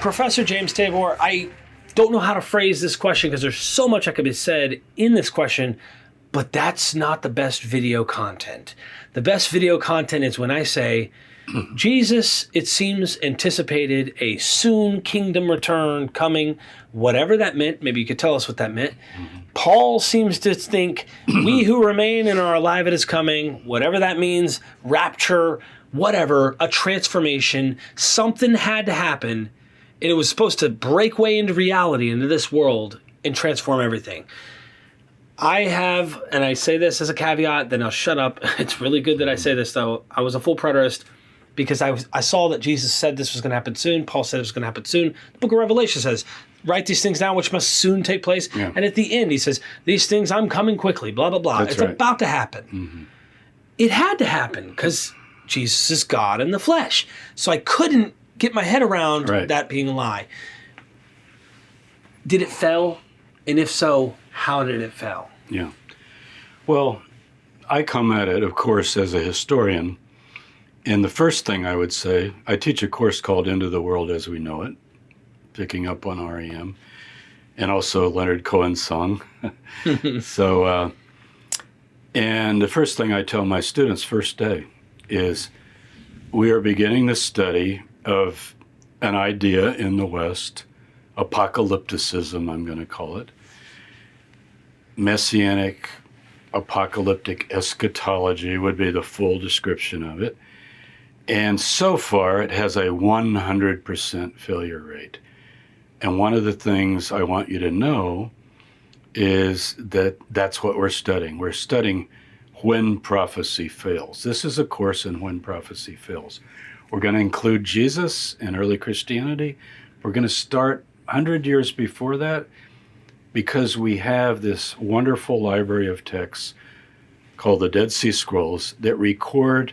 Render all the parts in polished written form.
Professor James Tabor, I don't know how to phrase this question because there's so much that could be said in this question, but that's not the best video content. The best video content is when I say, Jesus, it seems, anticipated a soon kingdom return coming, whatever that meant. Maybe you could tell us what that meant. Paul seems to think we who remain and are alive at his coming, whatever that means, rapture, whatever, a transformation, something had to happen, and it was supposed to break way into reality, into this world, and transform everything. I have, and I say this as a caveat, then I'll shut up. It's really good that I say this, though. I was a full preterist because I saw that Jesus said this was going to happen soon. Paul said it was going to happen soon. The book of Revelation says, write these things down which must soon take place. Yeah. And at the end, he says, these things, I'm coming quickly, blah, blah, blah. It's about to happen. Mm-hmm. It had to happen because Jesus is God in the flesh. So I couldn't get my head around that being a lie. Did it fail? And if so, how did it fail? Yeah. Well, I come at it, of course, as a historian. And the first thing I would say, I teach a course called Into the World as We Know It, picking up on REM, and also Leonard Cohen's song. And the first thing I tell my students first day is we are beginning the study of an idea in the West, apocalypticism, I'm going to call it, messianic, apocalyptic eschatology would be the full description of it. And so far, it has a 100% failure rate. And one of the things I want you to know is that that's what we're studying. We're studying when prophecy fails. This is a course in when prophecy fails. We're going to include Jesus and early Christianity. We're going to start 100 years before that because we have this wonderful library of texts called the Dead Sea Scrolls that record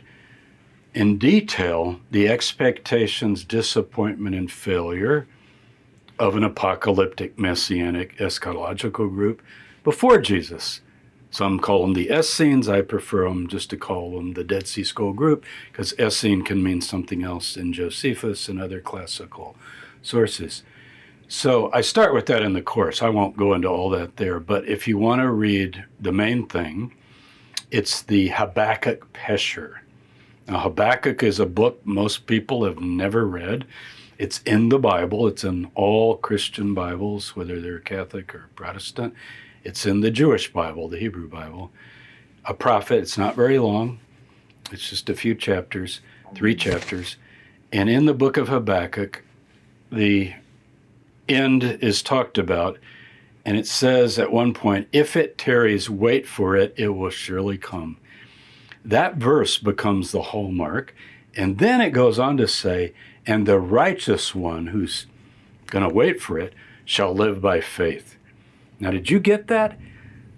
in detail the expectations, disappointment, and failure of an apocalyptic, messianic, eschatological group before Jesus. Some call them the Essenes. I prefer them just to call them the Dead Sea Scroll group because Essene can mean something else in Josephus and other classical sources. So I start with that in the course. I won't go into all that there, but if you want to read the main thing, it's the Habakkuk Pesher. Now, Habakkuk is a book most people have never read. It's in the Bible. It's in all Christian Bibles, whether they're Catholic or Protestant. It's in the Jewish Bible, the Hebrew Bible. A prophet, it's not very long. It's just a few chapters, 3 chapters. And in the book of Habakkuk, the end is talked about. And it says at one point, if it tarries, wait for it, it will surely come. That verse becomes the hallmark. And then it goes on to say, and the righteous one who's going to wait for it shall live by faith. Now, did you get that?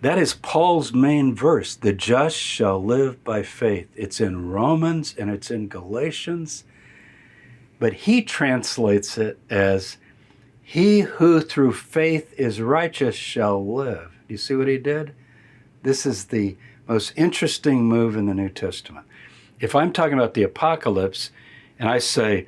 That is Paul's main verse. The just shall live by faith. It's in Romans and it's in Galatians. But he translates it as, he who through faith is righteous shall live. Do you see what he did? This is the most interesting move in the New Testament. If I'm talking about the apocalypse and I say,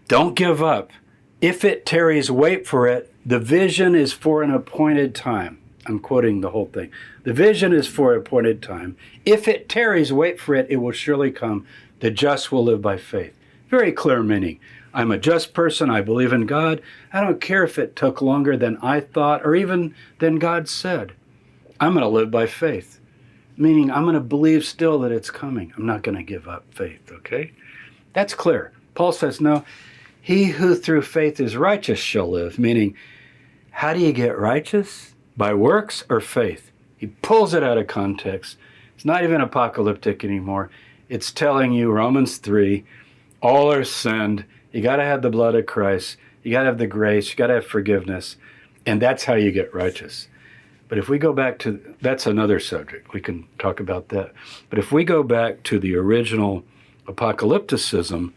don't give up. If it tarries, wait for it. The vision is for an appointed time. I'm quoting the whole thing. The vision is for an appointed time. If it tarries, wait for it. It will surely come. The just will live by faith. Very clear meaning. I'm a just person. I believe in God. I don't care if it took longer than I thought or even than God said. I'm going to live by faith. Meaning I'm going to believe still that it's coming. I'm not going to give up faith, okay? That's clear. Paul says, no, he who through faith is righteous shall live. Meaning, how do you get righteous? By works or faith? He pulls it out of context. It's not even apocalyptic anymore. It's telling you, Romans 3, all are sinned. You got to have the blood of Christ. You got to have the grace. You got to have forgiveness. And that's how you get righteous. But if we go back to, that's another subject. We can talk about that. But if we go back to the original apocalypticism,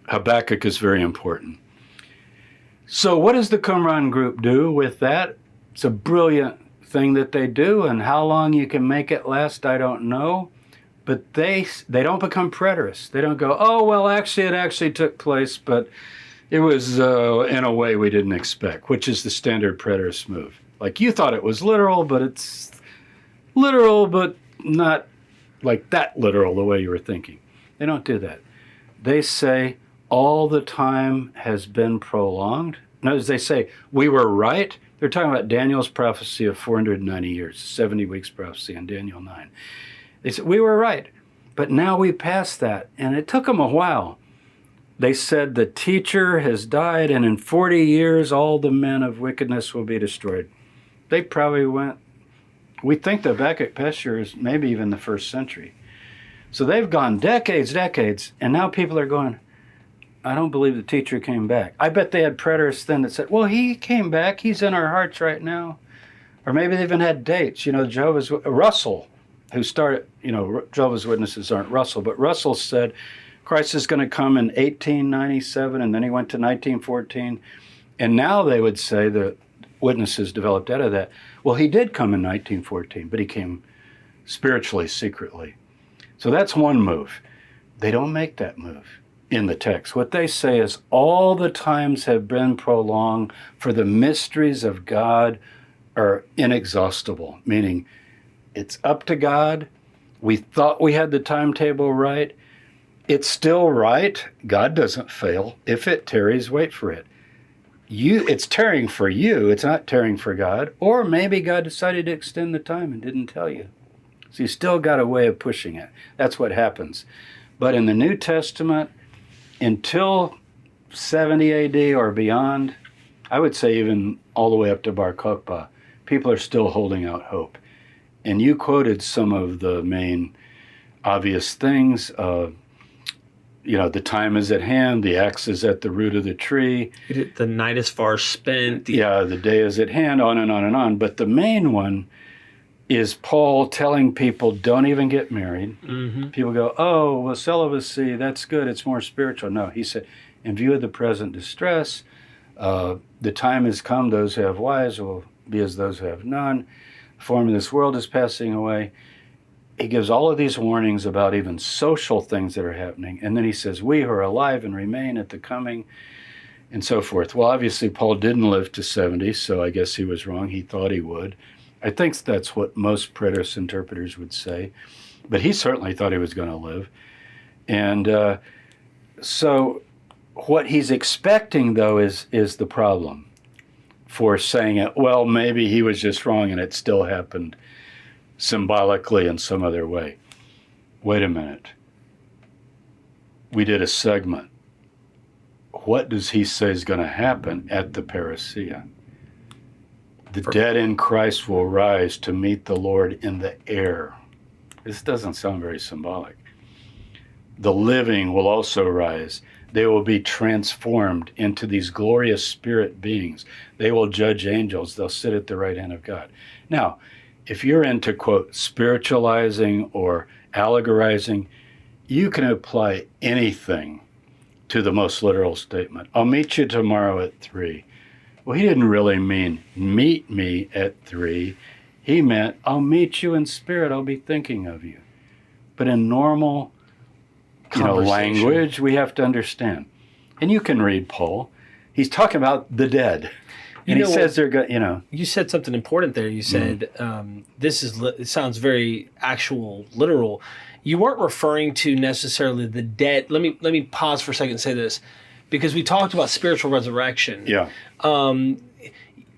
Habakkuk is very important. So what does the Qumran group do with that? It's a brilliant thing that they do, and how long you can make it last, I don't know. But they don't become preterists. They don't go, oh, well, actually, it actually took place, but It was in a way we didn't expect, which is the standard preterist move. Like you thought it was literal, but it's literal, but not like that literal the way you were thinking. They don't do that. They say all the time has been prolonged. Notice they say we were right. They're talking about Daniel's prophecy of 490 years, 70 weeks prophecy in Daniel 9. They said we were right, but now we passed that, and it took them a while. They said the teacher has died, and in 40 years all the men of wickedness will be destroyed. They probably went, we think the Habakkuk pasture is maybe even the 1st century. So they've gone decades, and now people are going, I don't believe the teacher came back. I bet they had preterists then that said, well, he came back. He's in our hearts right now. Or maybe they even had dates. Russell, who started, Jehovah's Witnesses aren't Russell, but Russell said Christ is going to come in 1897, and then he went to 1914. And now they would say the witnesses developed out of that. Well, he did come in 1914, but he came spiritually, secretly. So that's one move. They don't make that move in the text. What they say is all the times have been prolonged, for the mysteries of God are inexhaustible, meaning it's up to God. We thought we had the timetable right. It's still right. God doesn't fail. If it tarries, wait for it. It's tarrying for you. It's not tarrying for God. Or maybe God decided to extend the time and didn't tell you. So you still got a way of pushing it. That's what happens. But in the New Testament, until 70 AD or beyond, I would say even all the way up to Bar Kokhba, people are still holding out hope. And you quoted some of the main obvious things. The time is at hand, the axe is at the root of the tree. The night is far spent. The day is at hand, on and on and on. But the main one is Paul telling people, don't even get married. Mm-hmm. People go, oh, well, celibacy, that's good, it's more spiritual. No, he said, in view of the present distress, the time has come, those who have wives will be as those who have none. The form of this world is passing away. He gives all of these warnings about even social things that are happening. And then he says, we who are alive and remain at the coming, and so forth. Well, obviously, Paul didn't live to 70, so I guess he was wrong. He thought he would. I think that's what most preterist interpreters would say. But he certainly thought he was going to live. And so what he's expecting, though, is the problem for saying it, well, maybe he was just wrong and it still happened symbolically in some other way. Wait a minute. We did a segment. What does he say is going to happen at the parousia? The dead in Christ will rise to meet the Lord in the air. This doesn't sound very symbolic. The living will also rise. They will be transformed into these glorious spirit beings. They will judge angels. They'll sit at the right hand of God. Now, if you're into, quote, spiritualizing or allegorizing, you can apply anything to the most literal statement. I'll meet you tomorrow at 3. Well, he didn't really mean meet me at 3. He meant I'll meet you in spirit. I'll be thinking of you. But in normal language, we have to understand. And you can read Paul. He's talking about the dead. And he says they're going, You said something important there. You said, it sounds very actual, literal. You weren't referring to necessarily the dead. Let me pause for a second and say this, because we talked about spiritual resurrection. Yeah.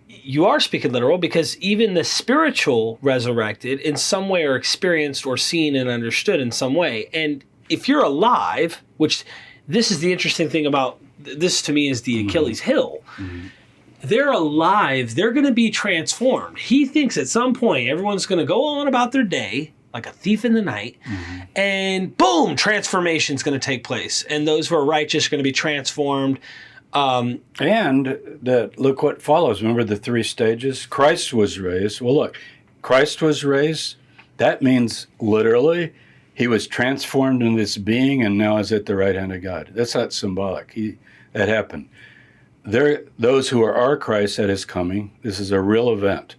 You are speaking literal, because even the spiritual resurrected in some way are experienced or seen and understood in some way. And if you're alive, which this is the interesting thing about this to me is the Achilles heel. Mm-hmm. They're alive. They're going to be transformed. He thinks at some point everyone's going to go on about their day like a thief in the night, and boom, transformation's going to take place. And those who are righteous are going to be transformed. And look what follows. Remember the 3 stages? Christ was raised. Well, look, Christ was raised. That means literally he was transformed in this being and now is at the right hand of God. That's not symbolic. That happened. Those who are Christ at his coming, this is a real event.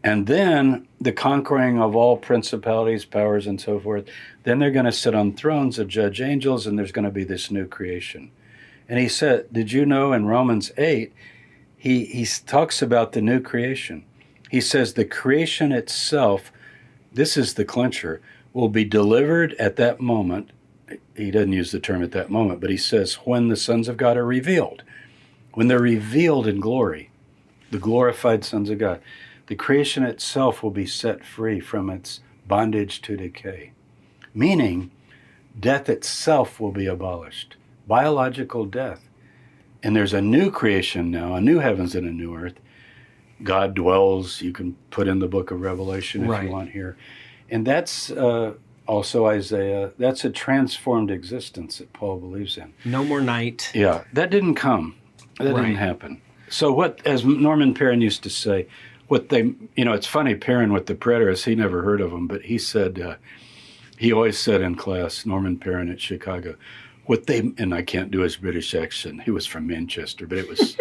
And then the conquering of all principalities, powers, and so forth, then they're going to sit on thrones and judge angels, and there's going to be this new creation. And he said, did you know in Romans 8, he talks about the new creation. He says the creation itself, this is the clincher, will be delivered at that moment. He doesn't use the term at that moment, but he says when the sons of God are revealed. When they're revealed in glory, the glorified sons of God, the creation itself will be set free from its bondage to decay. Meaning, death itself will be abolished. Biological death. And there's a new creation now, a new heavens and a new earth. God dwells, you can put in the book of Revelation if you want here. And that's also Isaiah, that's a transformed existence that Paul believes in. No more night. Yeah, that didn't come. That didn't happen. So what, as Norman Perrin used to say, what they, it's funny, Perrin with the Preterists, he never heard of them, but he said, he always said in class, Norman Perrin at Chicago, and I can't do his British accent, he was from Manchester, but it was,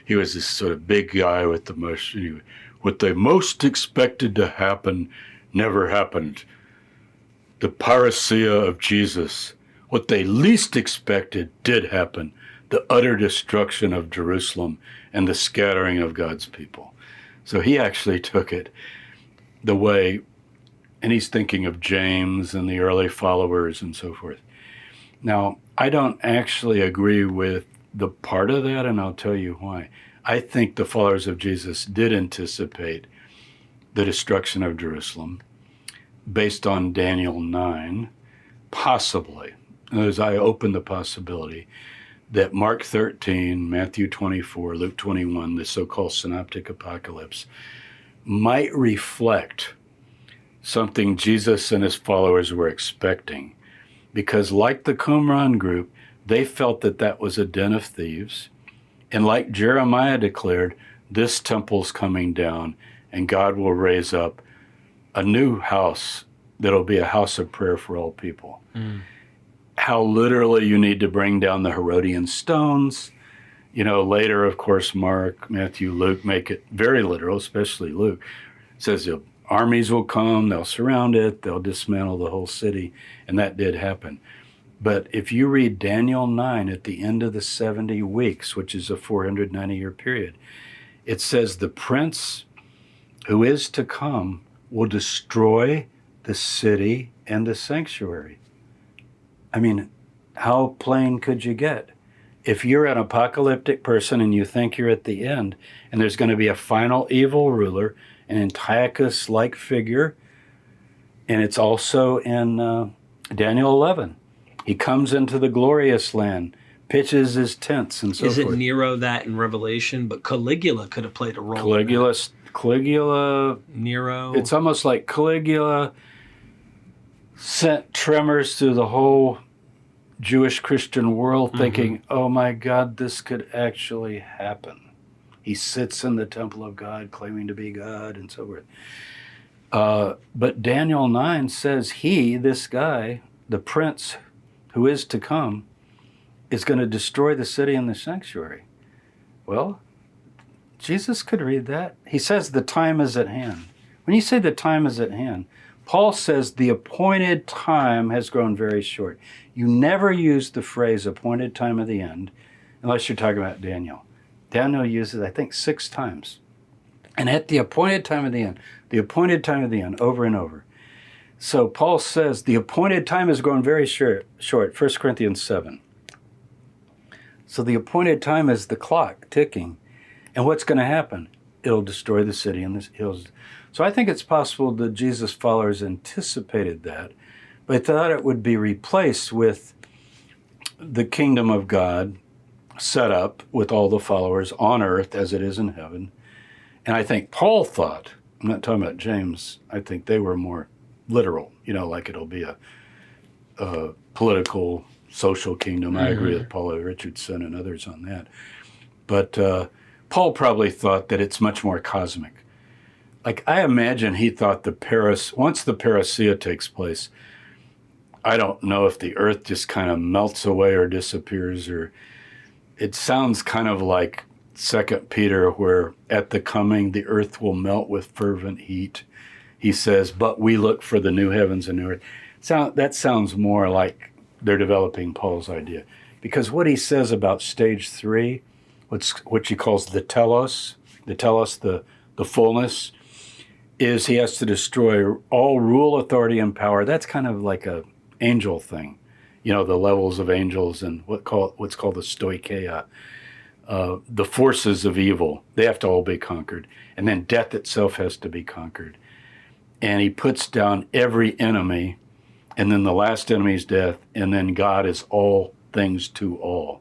he was this sort of big guy with the most, what they most expected to happen never happened. The parousia of Jesus. What they least expected did happen. The utter destruction of Jerusalem and the scattering of God's people. So he actually took it the way, and he's thinking of James and the early followers and so forth. Now, I don't actually agree with the part of that, and I'll tell you why. I think the followers of Jesus did anticipate the destruction of Jerusalem based on Daniel 9, possibly. As I open the possibility that Mark 13, Matthew 24, Luke 21, the so-called synoptic apocalypse, might reflect something Jesus and his followers were expecting. Because like the Qumran group, they felt that that was a den of thieves. And like Jeremiah declared, this temple's coming down and God will raise up a new house that'll be a house of prayer for all people. How literally you need to bring down the Herodian stones. Later, of course, Mark, Matthew, Luke make it very literal, especially Luke. It says the armies will come, they'll surround it, they'll dismantle the whole city, and that did happen. But if you read Daniel 9 at the end of the 70 weeks, which is a 490-year period, it says the prince who is to come will destroy the city and the sanctuary. I mean, how plain could you get? If you're an apocalyptic person and you think you're at the end, and there's going to be a final evil ruler, an Antiochus-like figure, and it's also in Daniel 11. He comes into the glorious land, pitches his tents, and so forth. Is it Nero that in Revelation? But Caligula could have played a role. Caligula, Nero. It's almost like Caligula sent tremors through the whole Jewish Christian world, thinking, oh my God, this could actually happen. He sits in the temple of God, claiming to be God, and so forth. But Daniel 9 says this guy, the prince who is to come, is going to destroy the city and the sanctuary. Well, Jesus could read that. He says the time is at hand. When you say the time is at hand, Paul says the appointed time has grown very short. You never use the phrase appointed time of the end unless you're talking about Daniel. Daniel uses, I think, 6 times. And at the appointed time of the end, the appointed time of the end, over and over. So Paul says the appointed time has grown very short, 1 Corinthians 7. So the appointed time is the clock ticking. And what's going to happen? It'll destroy the city and the hills. So I think it's possible that Jesus' followers anticipated that, but thought it would be replaced with the kingdom of God set up with all the followers on earth as it is in heaven. And I think Paul thought, I'm not talking about James, I think they were more literal, like it'll be a political, social kingdom. I agree with Paul Richardson and others on that. But Paul probably thought that it's much more cosmic. Like, I imagine he thought once the parousia takes place, I don't know if the earth just kind of melts away or disappears, or it sounds kind of like 2 Peter, where at the coming, the earth will melt with fervent heat. He says, but we look for the new heavens and new earth. That sounds more like they're developing Paul's idea. because what he says about stage 3, what he calls the telos, the fullness, is he has to destroy all rule, authority, and power. That's kind of like a angel thing, the levels of angels and what's called the stoicheia, the forces of evil. They have to all be conquered, and then death itself has to be conquered. And he puts down every enemy, and then the last enemy is death, and then God is all things to all.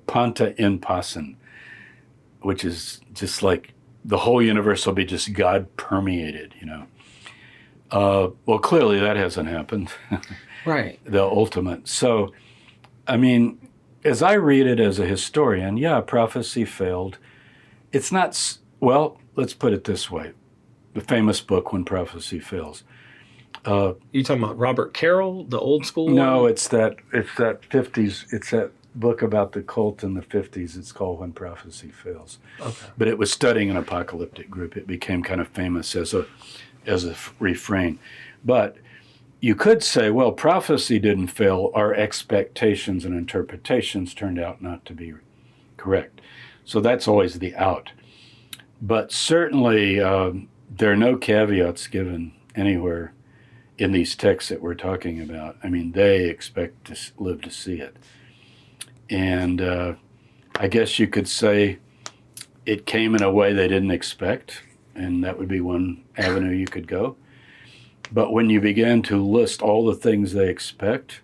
Panta in passen, which is just like the whole universe will be just God permeated, Well, clearly that hasn't happened. Right. The ultimate. So, I mean, as I read it as a historian, yeah, prophecy failed. It's not, well, let's put it this way. The famous book, When Prophecy Fails. You talking about Robert Carroll, the old school No, one? it's that 50s, it's that book about the cult in the 50s. It's called When Prophecy Fails. Okay. But it was studying an apocalyptic group. It became kind of famous as a refrain. But you could say, well, prophecy didn't fail. Our expectations and interpretations turned out not to be correct. So that's always the out. But certainly there are no caveats given anywhere in these texts that we're talking about. I mean, they expect to live to see it. And I guess you could say it came in a way they didn't expect, and that would be one avenue you could go. But when you begin to list all the things they expect,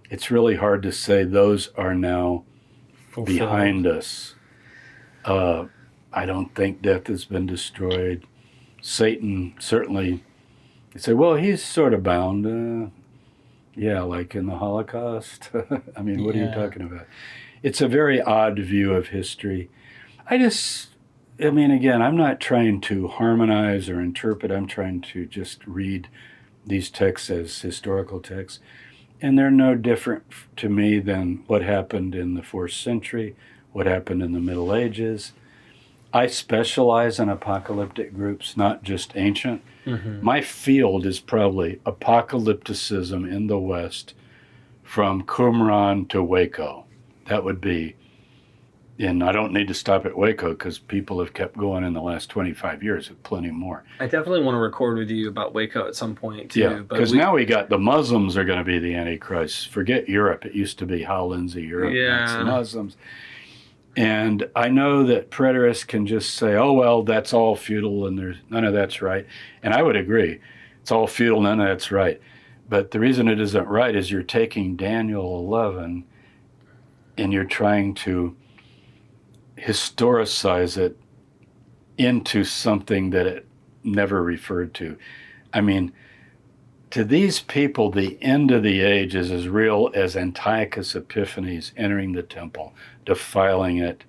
it's really hard to say those are now behind us. I don't think death has been destroyed. Satan certainly, you say, well, he's sort of bound. Yeah, like in the Holocaust. I mean, what are you talking about? It's a very odd view of history. Again, I'm not trying to harmonize or interpret. I'm trying to just read these texts as historical texts. And they're no different to me than what happened in the 4th century, what happened in the Middle Ages. I specialize in apocalyptic groups, not just ancient. Mm-hmm. My field is probably apocalypticism in the West from Qumran to Waco. That would be, and I don't need to stop at Waco because people have kept going in the last 25 years with plenty more. I definitely want to record with you about Waco at some point, too. Yeah, because now we got the Muslims are going to be the Antichrist. Forget Europe. It used to be Hal Lindsey, Europe, that's the Muslims. And I know that preterists can just say, oh, well, that's all futile and there's none of that's right. And I would agree. It's all futile, none of that's right. But the reason it isn't right is you're taking Daniel 11 and you're trying to historicize it into something that it never referred to. I mean, to these people, the end of the age is as real as Antiochus Epiphanes entering the temple, defiling it,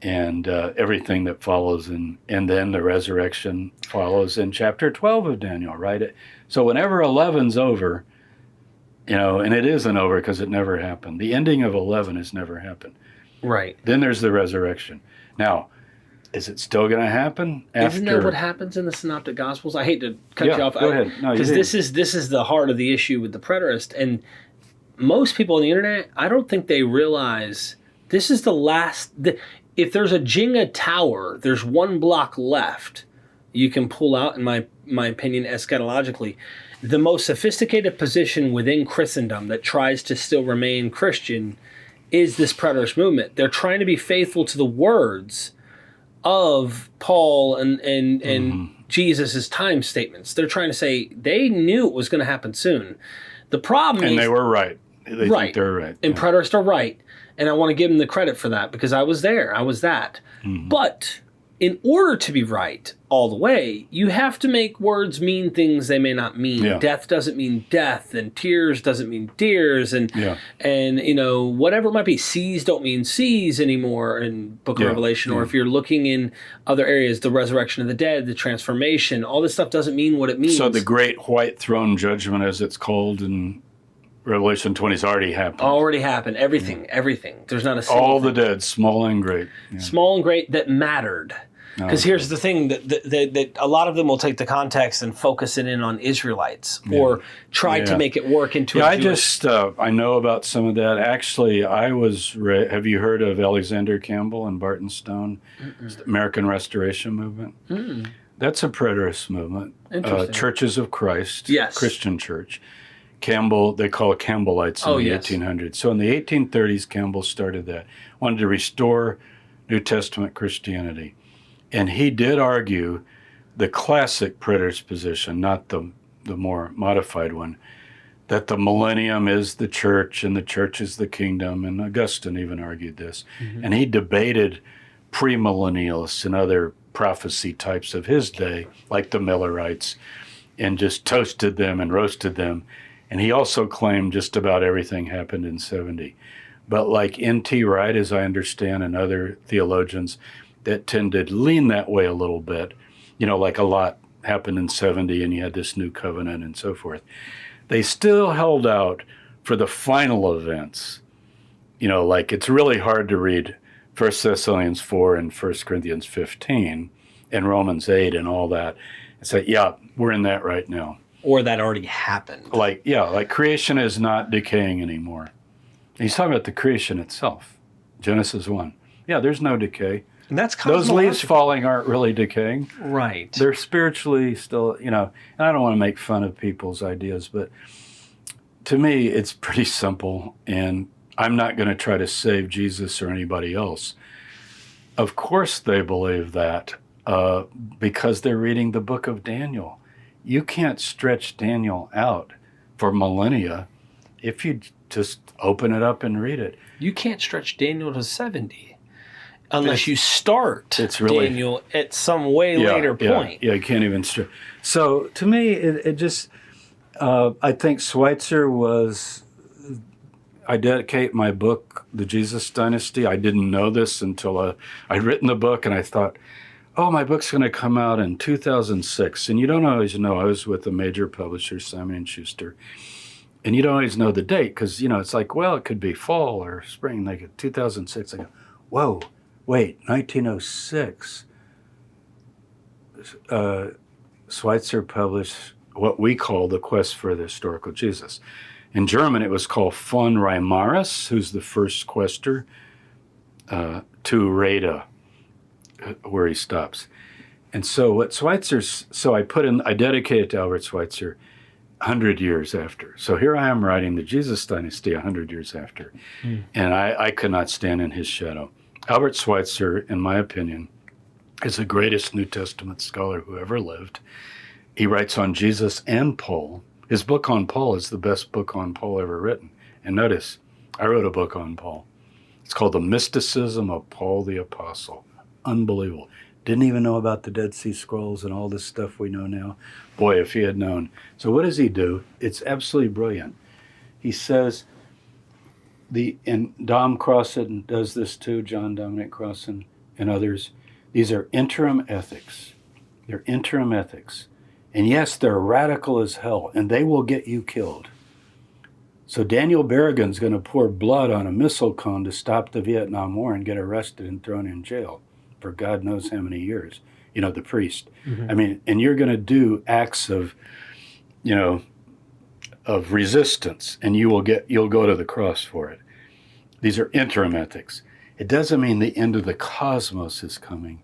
and everything that follows. And then the resurrection follows in chapter 12 of Daniel, right? So whenever 11's over, and it isn't over because it never happened. The ending of 11 has never happened. Right. Then there's the resurrection. Now, is it still going to happen after? Isn't that what happens in the Synoptic Gospels? I hate to cut you off. Go ahead. No, because this is the heart of the issue with the preterist. And most people on the internet, I don't think they realize this is the last. If there's a Jenga tower, there's one block left. You can pull out, in my opinion, eschatologically, the most sophisticated position within Christendom that tries to still remain Christian is this preterist movement. They're trying to be faithful to the words of Paul and Jesus' time statements. They're trying to say they knew it was going to happen soon. The problem is... And they were right. They think they're right. And preterists are right. And I want to give them the credit for that because I was there. I was that. Mm-hmm. But in order to be right all the way, you have to make words mean things they may not mean. Yeah. Death doesn't mean death, and tears doesn't mean tears, and whatever it might be. Seas don't mean seas anymore in Book of Revelation, or if you're looking in other areas, the resurrection of the dead, the transformation, all this stuff doesn't mean what it means. So the great white throne judgment, as it's called in Revelation 20, has already happened. Already happened. Everything. There's not a single all the dead, small and great. Yeah. Small and great that mattered. Because here's the thing, that a lot of them will take the context and focus it in on Israelites or try to make it work into a Jewish... I know about some of that. Actually, have you heard of Alexander Campbell and Barton Stone? The American Restoration Movement? That's a preterist movement. Churches of Christ, Christian church. Campbell, they call it Campbellites in the 1800s. So in the 1830s, Campbell started that. Wanted to restore New Testament Christianity. And he did argue the classic preterist position, not the more modified one, that the millennium is the church and the church is the kingdom. And Augustine even argued this. And he debated premillennialists and other prophecy types of his day, like the Millerites, and just toasted them and roasted them. And he also claimed just about everything happened in 70. But like N.T. Wright, as I understand, and other theologians that tend to lean that way a little bit, like a lot happened in 70 and you had this new covenant and so forth. They still held out for the final events. Like it's really hard to read 1 Thessalonians 4 and 1 Corinthians 15 and Romans 8 and all that and say, yeah, we're in that right now. Or that already happened. Like creation is not decaying anymore. And he's talking about the creation itself. Genesis 1. Yeah, there's no decay. And that's those leaves falling aren't really decaying. Right. They're spiritually still, and I don't want to make fun of people's ideas, but to me, it's pretty simple. And I'm not going to try to save Jesus or anybody else. Of course they believe that because they're reading the book of Daniel. You can't stretch Daniel out for millennia if you just open it up and read it. You can't stretch Daniel to 70 unless you start Daniel at some later point. Yeah, you can't even stretch. So to me, it just, I think Schweitzer I dedicate my book, The Jesus Dynasty. I didn't know this until I'd written the book and I thought, oh, my book's going to come out in 2006. And you don't always know. I was with a major publisher, Simon & Schuster. And you don't always know the date because, it's like, well, it could be fall or spring. Like 2006. I go, whoa, wait, 1906. Schweitzer published what we call The Quest for the Historical Jesus. In German, it was called Von Reimarus, who's the first quester, to Reda, where he stops. And so what Schweitzer's, I dedicated it to Albert Schweitzer 100 years after. So here I am writing the Jesus Dynasty 100 years after. And I could not stand in his shadow. Albert Schweitzer, in my opinion, is the greatest New Testament scholar who ever lived. He writes on Jesus and Paul. His book on Paul is the best book on Paul ever written. And notice, I wrote a book on Paul. It's called The Mysticism of Paul the Apostle. Unbelievable. Didn't even know about the Dead Sea Scrolls and all this stuff we know now. Boy, if he had known. So what does he do? It's absolutely brilliant. He says, and Dom Crossan does this too, John Dominic Crossan and others. These are interim ethics. They're interim ethics. And yes, they're radical as hell, and they will get you killed. So Daniel Berrigan's going to pour blood on a missile cone to stop the Vietnam War and get arrested and thrown in jail for God knows how many years, the priest. I mean, and you're going to do acts of, of resistance, and you'll go to the cross for it. These are interim ethics. It doesn't mean the end of the cosmos is coming.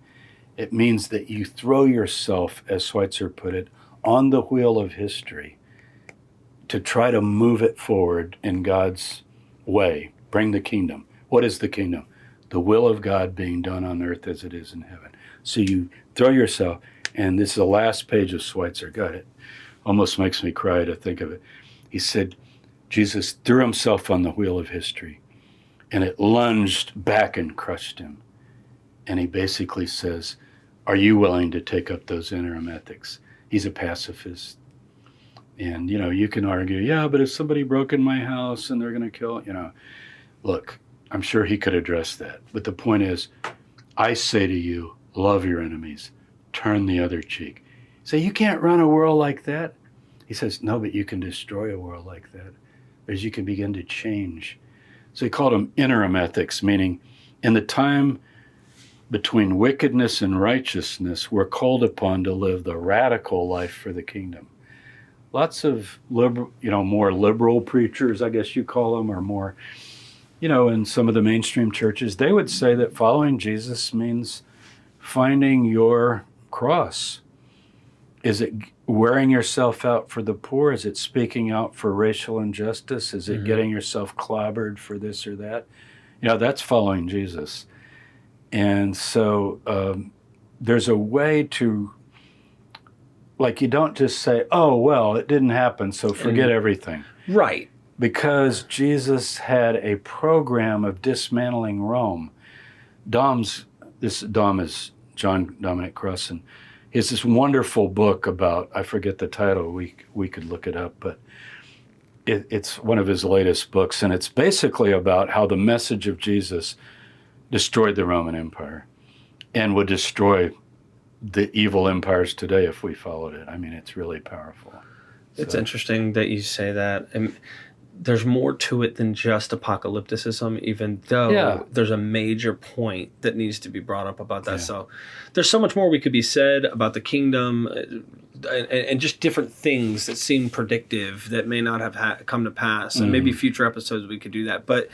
It means that you throw yourself, as Schweitzer put it, on the wheel of history to try to move it forward in God's way, bring the kingdom. What is the kingdom? The will of God being done on earth as it is in heaven. So you throw yourself, and this is the last page of Schweitzer. God, it almost makes me cry to think of it. He said, Jesus threw himself on the wheel of history, and it lunged back and crushed him. And he basically says, are you willing to take up those interim ethics? He's a pacifist. And, you can argue, yeah, but if somebody broke in my house and they're going to kill, look, I'm sure he could address that. But the point is, I say to you, love your enemies, turn the other cheek. Say, you can't run a world like that. He says, no, but you can destroy a world like that, as you can begin to change. So he called them interim ethics, meaning in the time between wickedness and righteousness, we're called upon to live the radical life for the kingdom. Lots of liberal, more liberal preachers, I guess you call them, or more, in some of the mainstream churches, they would say that following Jesus means finding your cross. Is it wearing yourself out for the poor? Is it speaking out for racial injustice? Is it getting yourself clobbered for this or that? That's following Jesus. And so there's a way to, you don't just say, oh, well, it didn't happen, so forget everything. Right. Because Jesus had a program of dismantling Rome. Dom is John Dominic Crossan. He has this wonderful book about, I forget the title, we could look it up, but it's one of his latest books, and it's basically about how the message of Jesus destroyed the Roman Empire and would destroy the evil empires today if we followed it. I mean, it's really powerful. It's interesting that you say that. And there's more to it than just apocalypticism, even though there's a major point that needs to be brought up about that. Yeah. So there's so much more we could be said about the kingdom and just different things that seem predictive that may not have come to pass. And maybe future episodes we could do that. But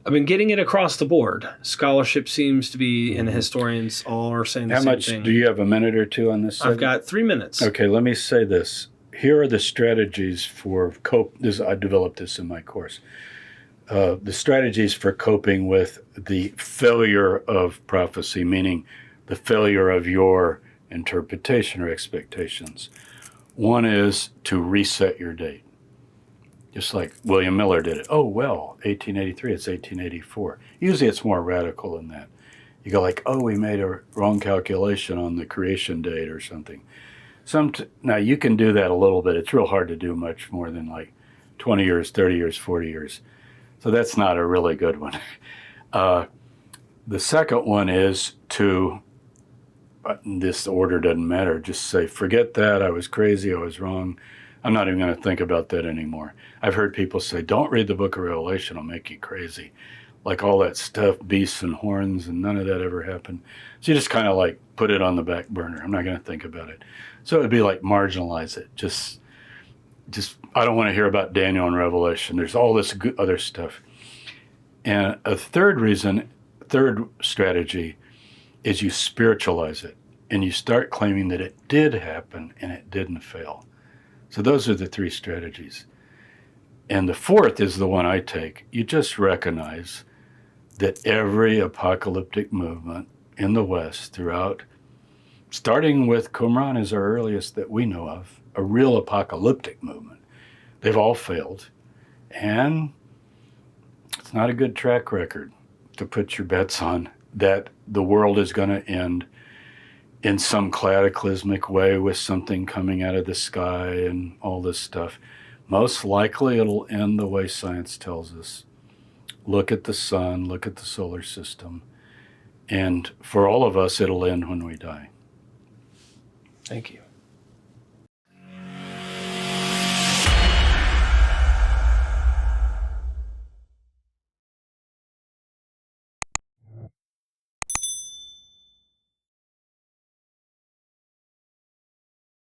I've been getting it across the board. Scholarship seems to be, and historians all are saying the same thing. How much, do you have a minute or two on this subject? I've got 3 minutes. Okay, let me say this. Here are the strategies for I developed this in my course. The strategies for coping with the failure of prophecy, meaning the failure of your interpretation or expectations. One is to reset your date. Just like William Miller did it. Oh, well, 1883, it's 1884. Usually it's more radical than that. You go like, oh, we made a wrong calculation on the creation date or something. Now, you can do that a little bit. It's real hard to do much more than 20 years, 30 years, 40 years. So that's not a really good one. The second one is to, this order doesn't matter, just say, forget that, I was crazy, I was wrong. I'm not even going to think about that anymore. I've heard people say, don't read the book of Revelation, it'll make you crazy. Like all that stuff, beasts and horns, and none of that ever happened. So you just kind of put it on the back burner. I'm not going to think about it. So it would be marginalize it. Just I don't want to hear about Daniel and Revelation. There's all this other stuff. And a third strategy is you spiritualize it. And you start claiming that it did happen and it didn't fail. So those are the 3 strategies. And the fourth is the one I take. You just recognize that every apocalyptic movement in the West throughout, starting with Qumran is our earliest that we know of, a real apocalyptic movement. They've all failed. And it's not a good track record to put your bets on that the world is going to end in some cataclysmic way with something coming out of the sky and all this stuff. Most likely it'll end the way science tells us. Look at the sun, look at the solar system. And for all of us, it'll end when we die. Thank you.